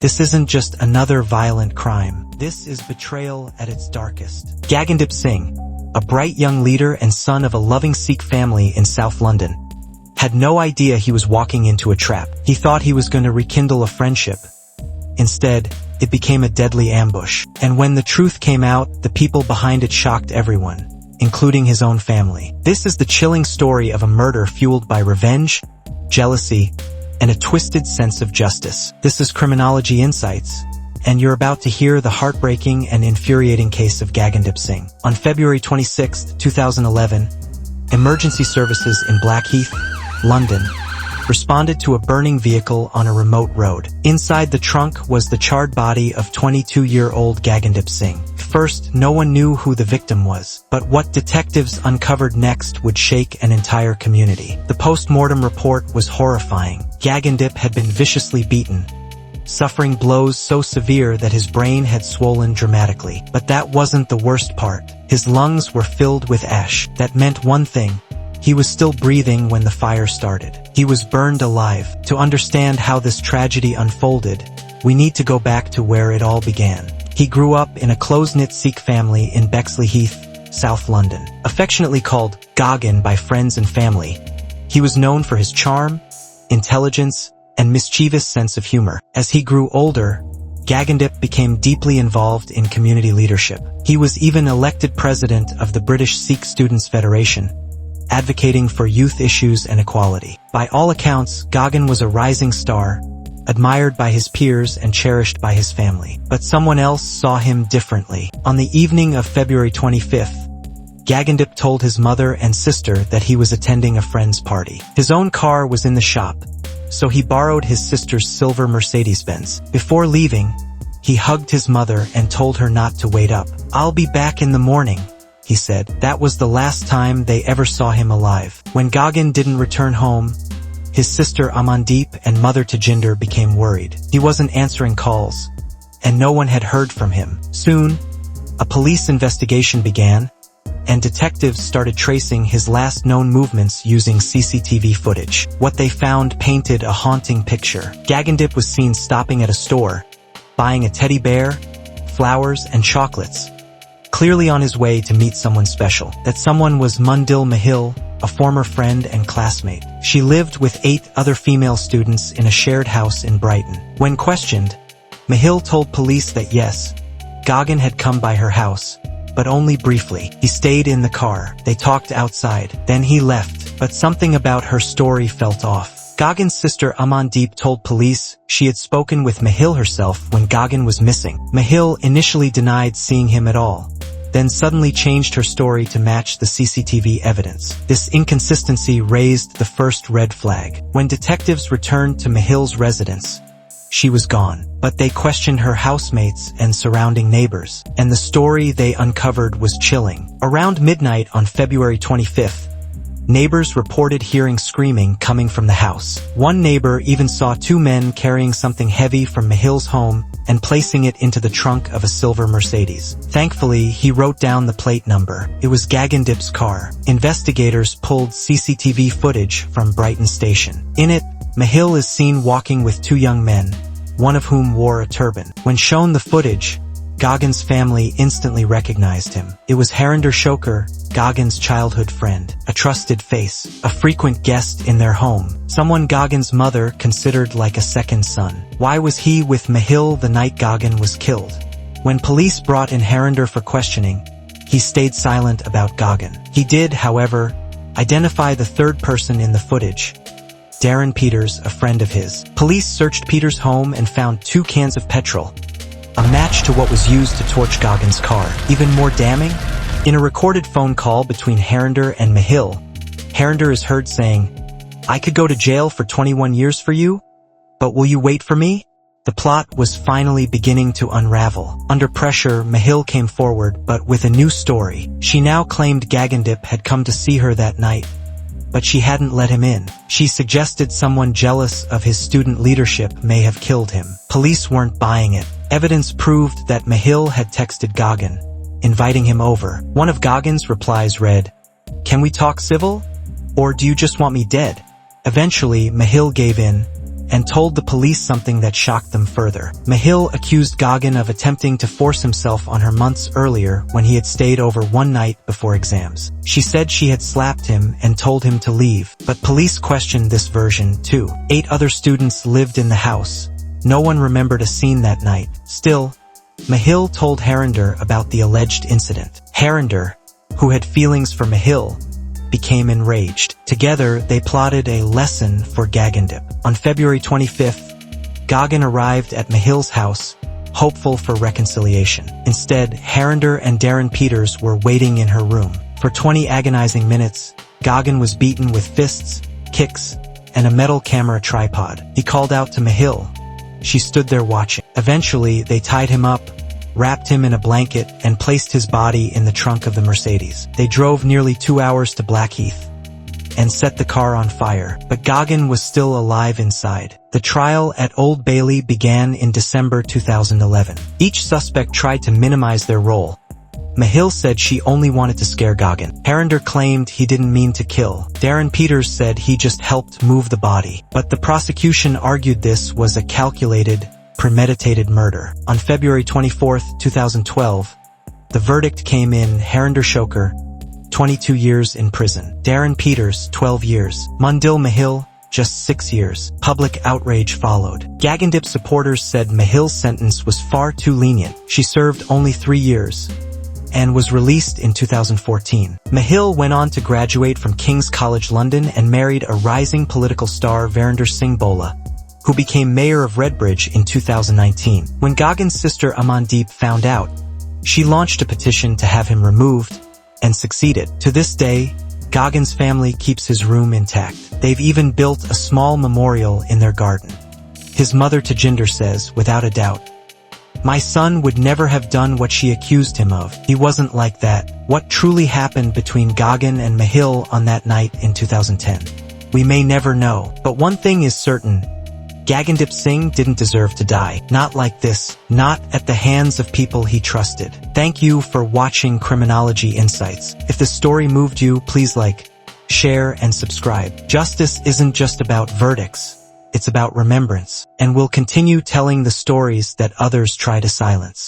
This isn't just another violent crime. This is betrayal at its darkest. Gagandip Singh, a bright young leader and son of a loving Sikh family in South London, had no idea he was walking into a trap. He thought he was going to rekindle a friendship. Instead, it became a deadly ambush. And when the truth came out, the people behind it shocked everyone, including his own family. This is the chilling story of a murder fueled by revenge, jealousy, and a twisted sense of justice. This is Criminology Insights, and you're about to hear the heartbreaking and infuriating case of Gagandip Singh. On February 26, 2011, emergency services in Blackheath, London, responded to a burning vehicle on a remote road. Inside the trunk was the charred body of 22-year-old Gagandip Singh. First, no one knew who the victim was, but what detectives uncovered next would shake an entire community. The post-mortem report was horrifying. Gagandip had been viciously beaten, suffering blows so severe that his brain had swollen dramatically. But that wasn't the worst part. His lungs were filled with ash. That meant one thing: he was still breathing when the fire started. He was burned alive. To understand how this tragedy unfolded, we need to go back to where it all began. He grew up in a close-knit Sikh family in Bexleyheath, South London. Affectionately called Gagan by friends and family, he was known for his charm, intelligence, and mischievous sense of humor. As he grew older, Gagandip became deeply involved in community leadership. He was even elected president of the British Sikh Students' Federation, advocating for youth issues and equality. By all accounts, Gagan was a rising star, admired by his peers and cherished by his family. But someone else saw him differently. On the evening of February 25th, Gagandip told his mother and sister that he was attending a friend's party. His own car was in the shop, so he borrowed his sister's silver Mercedes-Benz. Before leaving, he hugged his mother and told her not to wait up. "I'll be back in the morning," he said. That was the last time they ever saw him alive. When Gagan didn't return home, his sister Amandeep and mother Tajinder became worried. He wasn't answering calls, and no one had heard from him. Soon, a police investigation began, and detectives started tracing his last known movements using CCTV footage. What they found painted a haunting picture. Gagandip was seen stopping at a store, buying a teddy bear, flowers, and chocolates, clearly on his way to meet someone special. That someone was Mundil Mahil, a former friend and classmate. She lived with 8 other female students in a shared house in Brighton. When questioned, Mahil told police that yes, Gagan had come by her house, but only briefly. He stayed in the car. They talked outside. Then he left. But something about her story felt off. Gagan's sister Amandeep told police she had spoken with Mahil herself when Gagan was missing. Mahil initially denied seeing him at all, then suddenly changed her story to match the CCTV evidence. This inconsistency raised the first red flag. When detectives returned to Mahil's residence, she was gone. But they questioned her housemates and surrounding neighbors, and the story they uncovered was chilling. Around midnight on February 25th, neighbors reported hearing screaming coming from the house. One neighbor even saw 2 men carrying something heavy from Mahil's home and placing it into the trunk of a silver Mercedes. Thankfully, he wrote down the plate number. It was Gagandip's car. Investigators pulled CCTV footage from Brighton Station. In it, Mahil is seen walking with 2 young men, one of whom wore a turban. When shown the footage, Gagan's family instantly recognized him. It was Harinder Shokar, Gagan's childhood friend, a trusted face, a frequent guest in their home, someone Gagan's mother considered like a second son. Why was he with Mahil the night Gagan was killed? When police brought in Harinder for questioning, he stayed silent about Gagan. He did, however, identify the third person in the footage, Darren Peters, a friend of his. Police searched Peters' home and found 2 cans of petrol, a match to what was used to torch Gagan's car. Even more damning, in a recorded phone call between Harinder and Mahil, Harinder is heard saying, "I could go to jail for 21 years for you, but will you wait for me?" The plot was finally beginning to unravel. Under pressure, Mahil came forward, but with a new story. She now claimed Gagandip had come to see her that night, but she hadn't let him in. She suggested someone jealous of his student leadership may have killed him. Police weren't buying it. Evidence proved that Mahil had texted Gagan, inviting him over. One of Gagan's replies read, "Can we talk civil? Or do you just want me dead?" Eventually, Mahil gave in, and told the police something that shocked them further. Mahil accused Gagan of attempting to force himself on her months earlier when he had stayed over one night before exams. She said she had slapped him and told him to leave, but police questioned this version too. 8 other students lived in the house. No one remembered a scene that night. Still, Mahil told Harinder about the alleged incident. Harinder, who had feelings for Mahil, became enraged. Together, they plotted a lesson for Gagandip. On February 25th, Gagan arrived at Mahil's house, hopeful for reconciliation. Instead, Harinder and Darren Peters were waiting in her room. For 20 agonizing minutes, Gagan was beaten with fists, kicks, and a metal camera tripod. He called out to Mahil. She stood there watching. Eventually, they tied him up, wrapped him in a blanket, and placed his body in the trunk of the Mercedes. They drove nearly 2 hours to Blackheath and set the car on fire, but Gagan was still alive inside. The trial at Old Bailey began in December 2011. Each suspect tried to minimize their role. Mahil said she only wanted to scare Gagan. Harinder claimed he didn't mean to kill. Darren Peters said he just helped move the body. But the prosecution argued this was a calculated, premeditated murder. On February 24, 2012, the verdict came in. Harinder Shoker, 22 years in prison. Darren Peters, 12 years. Mundil Mahil, just 6 years. Public outrage followed. Gagandip supporters said Mahil's sentence was far too lenient. She served only 3 years and was released in 2014. Mahil went on to graduate from King's College London and married a rising political star Gagandip Singh, who became mayor of Redbridge in 2019. When Gagan's sister Amandeep found out, she launched a petition to have him removed and succeeded. To this day, Gagan's family keeps his room intact. They've even built a small memorial in their garden. His mother Tajinder says, without a doubt, "My son would never have done what she accused him of. He wasn't like that." What truly happened between Gagan and Mahil on that night in 2010? We may never know. But one thing is certain. Gagandip Singh didn't deserve to die. Not like this. Not at the hands of people he trusted. Thank you for watching Criminology Insights. If the story moved you, please like, share, and subscribe. Justice isn't just about verdicts. It's about remembrance. And we'll continue telling the stories that others try to silence.